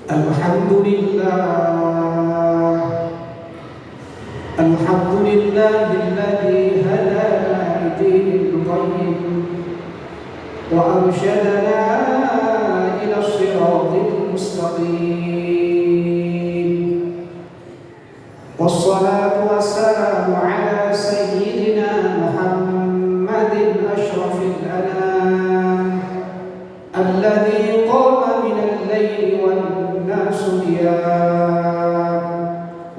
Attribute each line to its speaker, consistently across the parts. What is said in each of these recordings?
Speaker 1: الحمد لله الذي هدانا لدين القيم وأرشدنا إلى الصراط المستقيم، والصلاة والسلام على سيدنا محمد أشرف الأنام الذي قام من الليل والناس نيام،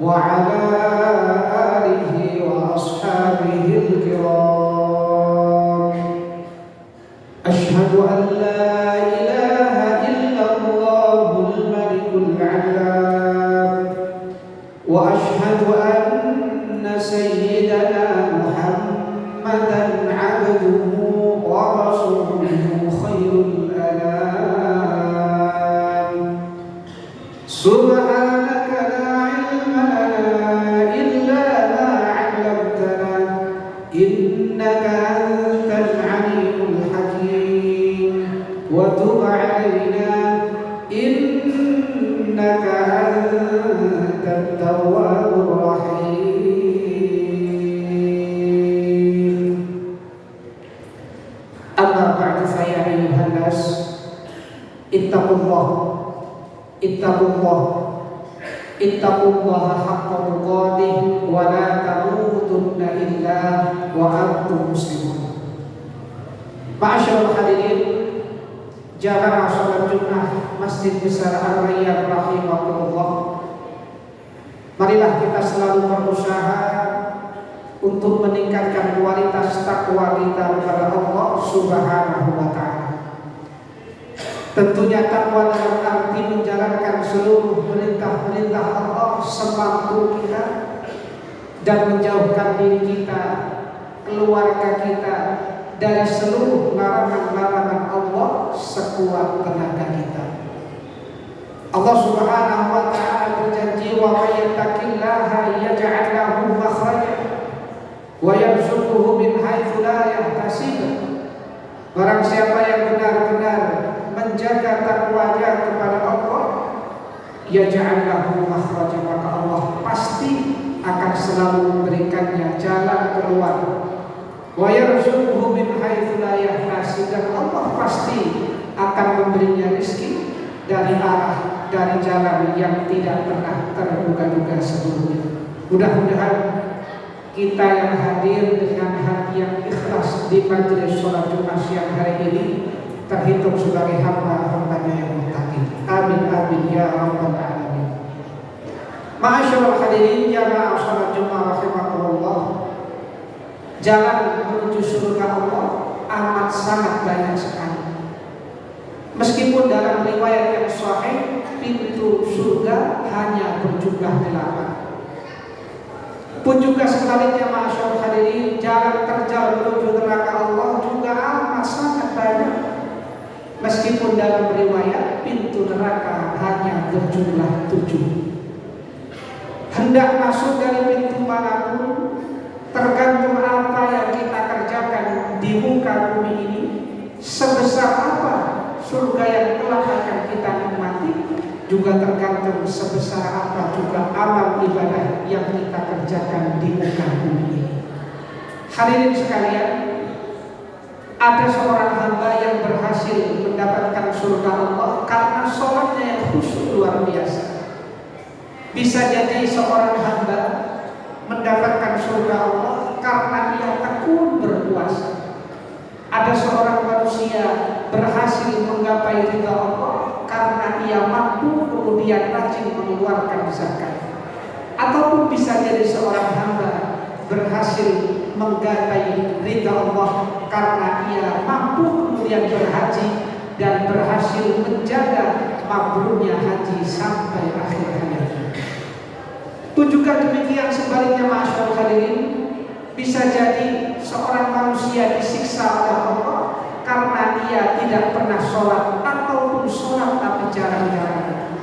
Speaker 1: وعلى آله وأصحابه الكرام. أشهد أن لا إله إلا الله الملك العلام، وأشهد أن سيدنا محمدا عبده ورسوله خير الأنام. سبحانك لا علم لنا إلا ما علمتنا إنك أنت العليم الحكيم، وتب علينا إنك أنت التواب الرحيم. أما بعد فيا أيها الناس اتقوا الله حق تقاته ولا تموتن إلا وأنتم مسلمون. Ma'asyiral hadirin, jamaah salat Jumat Masjid Besar Ar-Rayyan rahimakumullah. Marilah kita selalu berusaha untuk meningkatkan kualitas takwa kita kepada Allah Subhanahu wa taala. Tentunya takwa dalam arti menjalankan seluruh perintah-perintah Allah semampu kita dan menjauhkan diri kita, keluarga kita dari seluruh larangan-larangan Allah sekuat tenaga kita. Allah Subhanahu wa taala berjanji, wa may yattaqillaha yaj'al lahu makhraja wa yarzuquhu min haitsu la yahtasib. Barang siapa yang benar-benar menjaga takwanya kepada Allah, yaj'al lahu makhraja, maka Allah pasti akan selalu memberikannya jalan keluar. Wa yarzuquhu min haitsu la yahtasib, dan Allah pasti akan memberinya rezeki dari jalan yang tidak pernah terduga-duga sebelumnya. Mudah-mudahan kita yang hadir dengan hati yang ikhlas di majelis sholat Jumat siang hari ini terhitung sebagai hamba-hambanya yang muttaqin. Amin amin ya rabbal alamin. Ma'asyiral hadirin jamaah sholat Jumat rahimakumullah. Jalan menuju surga Allah amat sangat banyak sekali. Meskipun dalam riwayat yang sahih pintu surga hanya berjumlah 8, pun juga sebaliknya ma'asyiral hadirin, jalan terjal menuju neraka Allah juga amat sangat banyak. Meskipun dalam riwayat pintu neraka hanya berjumlah 7. Hendak masuk dari pintu manapun tergantung apa yang kita kerjakan di muka bumi ini, sebesar apa surga yang telah akan kita nikmati, juga tergantung sebesar apa juga amal ibadah yang kita kerjakan di muka bumi ini. Hadirin sekalian, ada seorang hamba yang berhasil mendapatkan surga Allah karena sholatnya yang khusyuk luar biasa. Bisa jadi seorang hamba mendapatkan surga Allah karena ia tekun berpuasa. Ada seorang manusia berhasil menggapai ridha Allah karena ia mampu kemudian rajin mengeluarkan zakat. Ataupun bisa jadi seorang hamba berhasil menggapai ridha Allah karena ia mampu kemudian berhaji dan berhasil menjaga mabrurnya haji sampai akhir hayatnya. Pun juga demikian sebaliknya ma'asyiral hadirin, bisa jadi seorang manusia disiksa oleh Allah karena ia tidak pernah sholat ataupun sholat tapi jarang-jarang.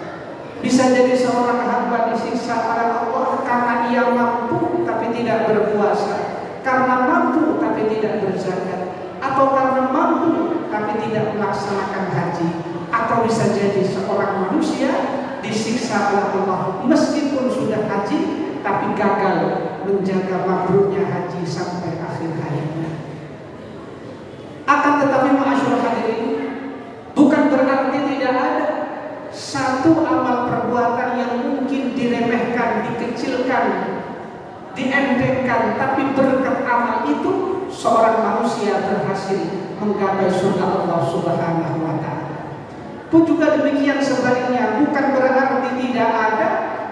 Speaker 1: Bisa jadi seorang hamba disiksa oleh Allah karena ia mampu tapi tidak berpuasa, karena mampu tapi tidak berzakat, atau karena mampu tapi tidak melaksanakan haji. Atau bisa jadi seorang manusia disiksa oleh Allah meskipun sudah haji tapi gagal menjaga mabrurnya haji sampai akhir hayatnya. Akan tetapi ma'asyiral hadirin, bukan berarti tidak ada satu amal perbuatan yang mungkin diremehkan, dikecilkan, dientengkan, tapi berkat amal itu seorang manusia berhasil menggapai surga Allah Subhanahu wa Ta'ala. Pun juga demikian sebaliknya, bukan berarti tidak ada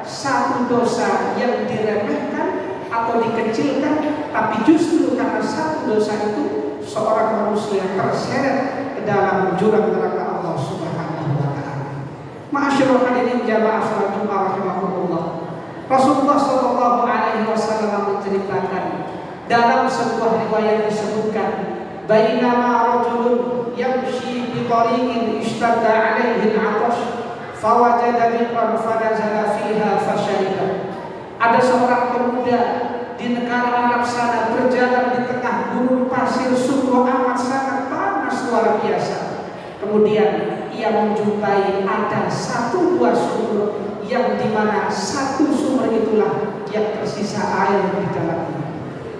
Speaker 1: satu dosa yang diremehkan atau dikecilkan, tapi justru karena satu dosa itu seorang manusia terseret ke dalam jurang neraka Allah Subhanahu wa Ta'ala. Ma'asyiral hadirin jamaah salat Jumat rahimakumullah. Rasulullah sallallahu alaihi wasallam menceritakan dalam sebuah riwayat disebutkan, bainama rajulun yamshi bi tariqin ishtadda alaihi al-'atash fawajada bi'ran fanazala fiha fashariba. Ada seorang pemuda di negara Arab sana berjalan di tengah gurun pasir, sungguh amat sangat panas luar biasa. Kemudian ia menjumpai ada satu buah sumur yang dimana satu sumur itulah yang tersisa air di dalamnya.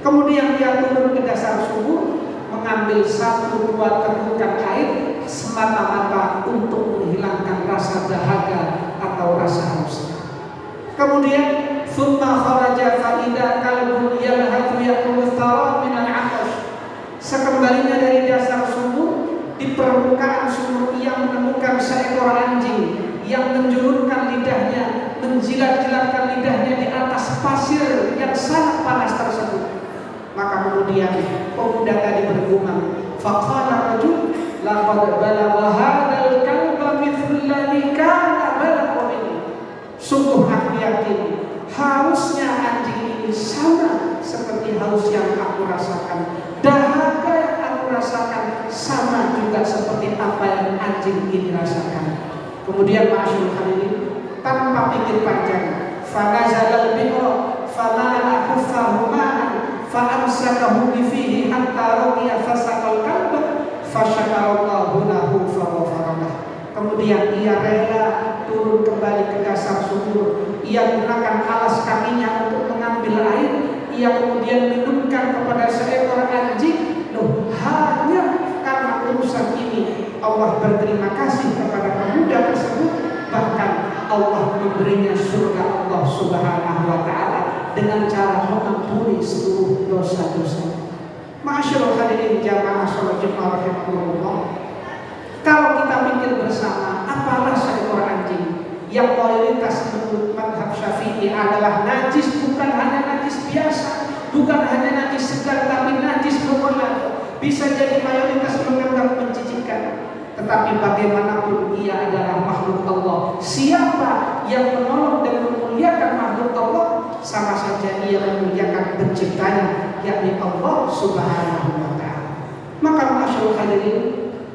Speaker 1: Kemudian dia turun ke dasar sumur, mengambil satu buah tegukan air semata-mata untuk menghilangkan rasa dahaga atau rasa hausnya. Kemudian thumma kharaja fa idza kalbun yalhatu ya'kulu thara min al-'atash. Sekembalinya dari dasar sumur, di permukaan sumur ia menemukan seekor anjing yang menjulurkan lidahnya, menjilat-jilatkan lidahnya di atas pasir yang sangat panas tersebut. Maka kemudian pemuda tadi bergumam, faqala rajul laqad balagha hadzal kalba mithlu alladhi kana balagha minni. Sungguh aku yakin hausnya anjing ini sama seperti haus yang aku rasakan, dahaga yang aku rasakan sama juga seperti apa yang anjing ini rasakan. Kemudian ma'asyiral hadirin, tanpa pikir panjang, fanazala al-bi'ra famala khuffahu ma'an fa'amsakahu bi fihi hatta raqiya fasaqal kalba fasyakarallahu lahu faghfara. Kemudian ia rela turun kembali ke dasar sumur. Ia gunakan alas kakinya untuk mengambil air. Ia kemudian minumkan kepada seekor anjing. Loh, hanya karena urusan ini Allah berterima kasih kepada pemuda tersebut. Bahkan Allah memberinya surga Allah Subhanahu wa Ta'ala dengan cara mengampuni seluruh dosa-dosa. Ma'asyiral hadirin jamaah salat Jumat rahimakumullah. Kalau kita pikir bersama, apalah seekor anjing yang mayoritas menurut mazhab Syafi'i adalah najis, bukan hanya najis biasa, bukan hanya najis sedang, tapi najis berwarna. Bisa jadi mayoritas menganggap menjijikkan, tetapi bagaimanapun ia adalah makhluk Allah. Siapa yang menolong dan memuliakan makhluk Allah, sama saja ia memuliakan penciptanya, yakni Allah Subhanahu wa Ta'ala. Maka ma'asyiral hadirin,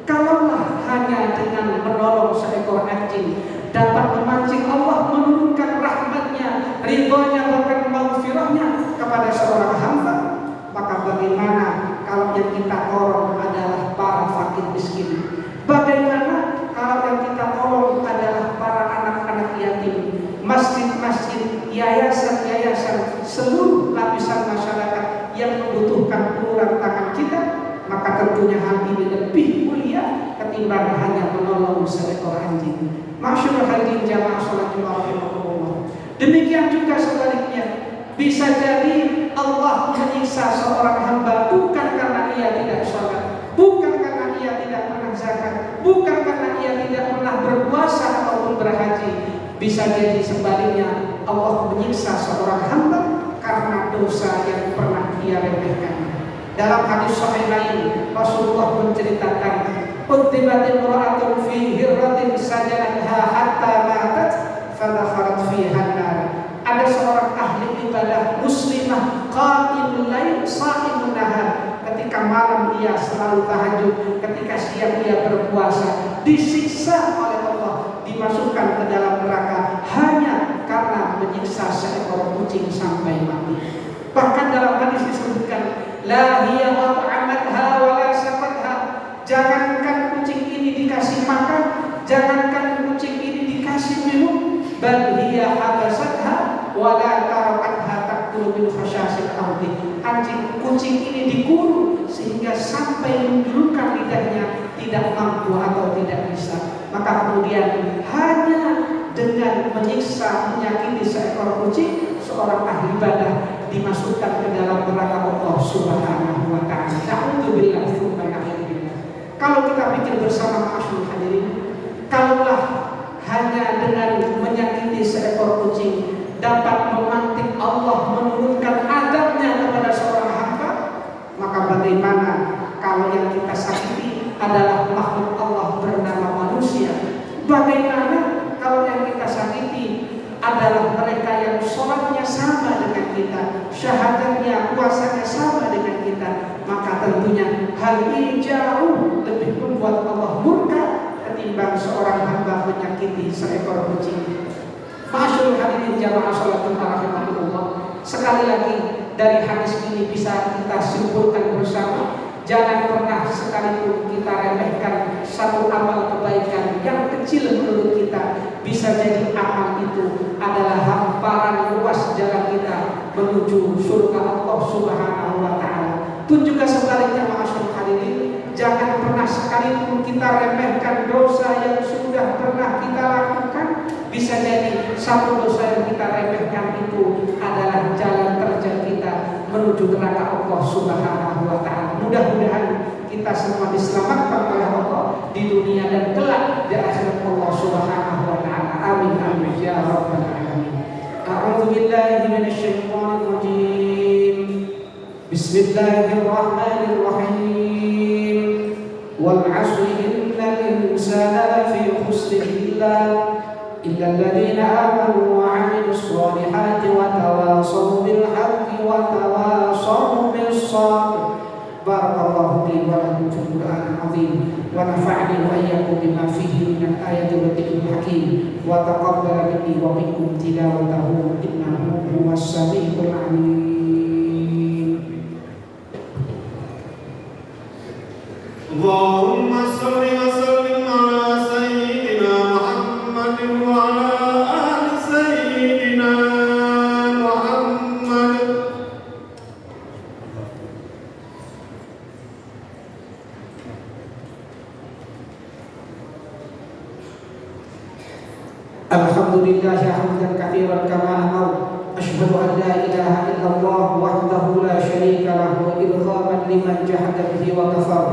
Speaker 1: kalaulah hanya dengan menolong seekor anjing dapat memancing Allah menurunkan rahmatnya, ridhonya, bahkan maghfirahnya kepada seorang hamba, maka bagaimana kalau yang kita tolong adalah para fakir miskin? Bagaimana kalau yang kita tolong adalah para anak-anak yatim, masjid-masjid, yayasan-yayasan, seluruh lapisan masyarakat yang membutuhkan uluran tangan kita? Maka tentunya hal ini lebih mulia ketimbang hanya menolong seekor anjing. Ma'asyiral hadirin jamaah salat Jumat rahimakumullah. Demikian juga sebaliknya, bisa jadi Allah menyiksa seorang hamba bukan karena ia tidak sholat, bukan karena ia tidak pernah zakat, bukan karena ia tidak pernah berpuasa ataupun berhaji. Bisa jadi sebaliknya, Allah menyiksa seorang hamba karena dosa yang pernah ia remehkan. Dalam hadis sahih lain, Rasulullah menceritakan, "Utibat imra'atun fi hirratin sajalatha hatta matat fadakhalat fiha an-nar." Ada seorang ahli ibadah muslimah qa'imul lail sha'imun nahar. Ketika malam ia selalu tahajud, ketika siang ia berpuasa, disiksa oleh Allah, dimasukkan ke dalam neraka hanya karena menyiksa seekor kucing sampai mati. Bahkan dalam hadis disebutkan, la hiya at'amatha wa la saqatha. Jangankan kucing ini dikasih makan, jangankan kucing ini dikasih minum, bal hiya habasatha wa la tarakatha taqulu min khasyasil ardi. Kucing ini dikurung sehingga sampai menjulurkan lidahnya tidak mampu atau tidak bisa. Maka kemudian hanya dengan menyiksa, menyakiti seekor kucing, seorang ahli ibadah dimasukkan ke dalam neraka Allah Subhanahu wa taala. Na'udzubillah tsumma na'udzubillah. Kalau kita pikir bersama ma'asyiral hadirin, kalaulah hanya dengan menyakiti seekor kucing dapat memantik Allah menurunkan adabnya kepada seorang hamba, maka bagaimana kalau yang kita sakiti adalah makhluk Allah bernama manusia? Bagaimana kalau yang kita sakiti adalah mereka yang sholatnya sama dengan kita, syahadatnya, puasanya sama dengan kita? Maka tentunya hal ini jauh lebih membuat Allah murka ketimbang seorang hamba menyakiti seekor kucing. Masyaallah hadirin jamaah sholatul rahimahullah. Sekali lagi dari hadis ini bisa kita simpulkan bersama, jangan pernah sekalipun kita remehkan satu amal kebaikan yang kecil menurut kita. Bisa jadi amal itu adalah hamparan luas jalan kita menuju surga Allah Subhanahu wa taala. Pun juga sebaliknya masyaallah hadirin, jangan pernah sekalipun kita remehkan dosa yang sudah pernah kita lakukan. Bisa jadi satu dosa yang kita remehkan itu adalah jalan terjal kita menuju neraka Allah Subhanahu wa taala. Mudah-mudahan kita semua diselamatkan oleh Allah di dunia dan kelak di akhirat Allah Subhanahu wa taala. Amin amin ya rabbal alamin. A'udzu billahi minasyaitonir rajim. Bismillahirrahmanirrahim. Wal 'asri innal insana lafi khusr إلا الذين آمنوا وعملوا الصالحات وتواصوا بالحق وتواصوا بالصبر. بارك الله لي ولكم في القرآن العظيم ونفعني وإياكم بما فيه من الآيات والذكر الحكيم وتقبل مني ومنكم تلاوته إنه هو السميع العليم.
Speaker 2: اللهم صل وسلم على سيدنا محمد وعلى آل سيدنا محمد.
Speaker 1: الحمد لله حمدا كثيرا كما أمر. أشهد أن لا إله إلا الله وحده لا شريك له إرغاما لمن جحد به وكفر.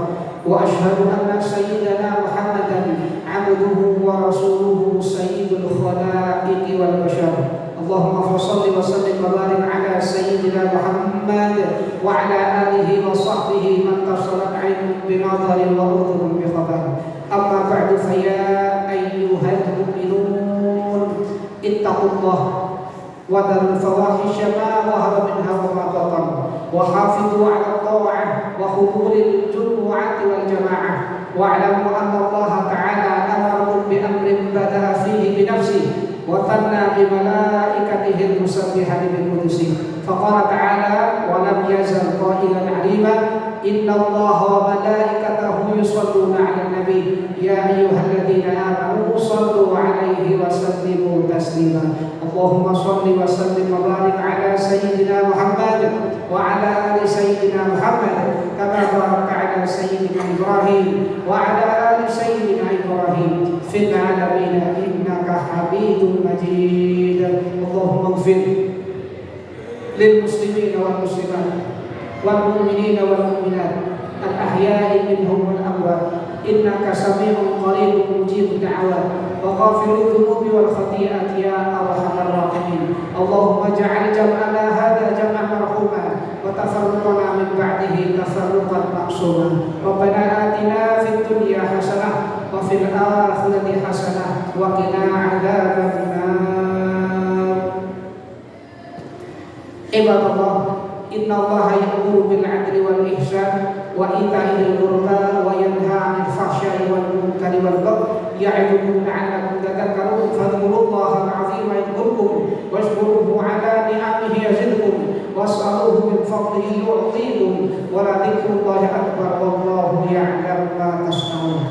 Speaker 1: وأشهد أن سيدنا محمدا عبده ورسوله سيد الخلائق والبشر. اللهم صل وسلم وبارك على سيدنا محمد وعلى آله وصحبه من اتصلت عين بنظر وأذن بخبر. أما بعد فيا أيها المؤمنون اتقوا الله وذروا الفواحش ما ظهر منها وما بطن وحافظوا على الطاعة وحضور الجمعة والجماعة واعلموا أن الله تعالى أمركم بأمر بدأ فيه بنفسه وثنى بملائكته المسبحة بقدسه. فقال تعالى ولم يزل قائلا عليما إن الله وملائكته يصلون على النبي يا أيها الذين آمنوا صلوا عليه وسلموا تسليما. اللهم صل وسلم وبارك على سيدنا محمد وعلى آل سيدنا محمد كما باركت على سيدنا إبراهيم وعلى آل سيدنا إبراهيم في العالمين إنك حميد مجيد. اللهم اغفر للمسلمين والمسلمات والمؤمنين والمؤمنات الأحياء منهم والأموات إنك سميع قريب مجيب الدعوات وغافر الذنوب والخطيئات يا أرحم الراحمين. اللهم اجعل جمعنا هذا جمعا مرحوما وتفرقنا من بعده تفرقا معصوما. ربنا آتنا في الدنيا حسنة وفي الآخرة حسنة وقنا عذاب النار. عباد الله إن الله يأمر بالعدل والإحسان وإيتاء ذي القربى وينهى عن الفحشاء والمنكر والبغي يعظكم لعلكم تذكرون. فاذكروا الله العظيم يذكركم واشكروه على نعمه يزدكم واسألوه من فضله يعطيكم ولذكر الله أكبر والله يعلم ما تصنعون.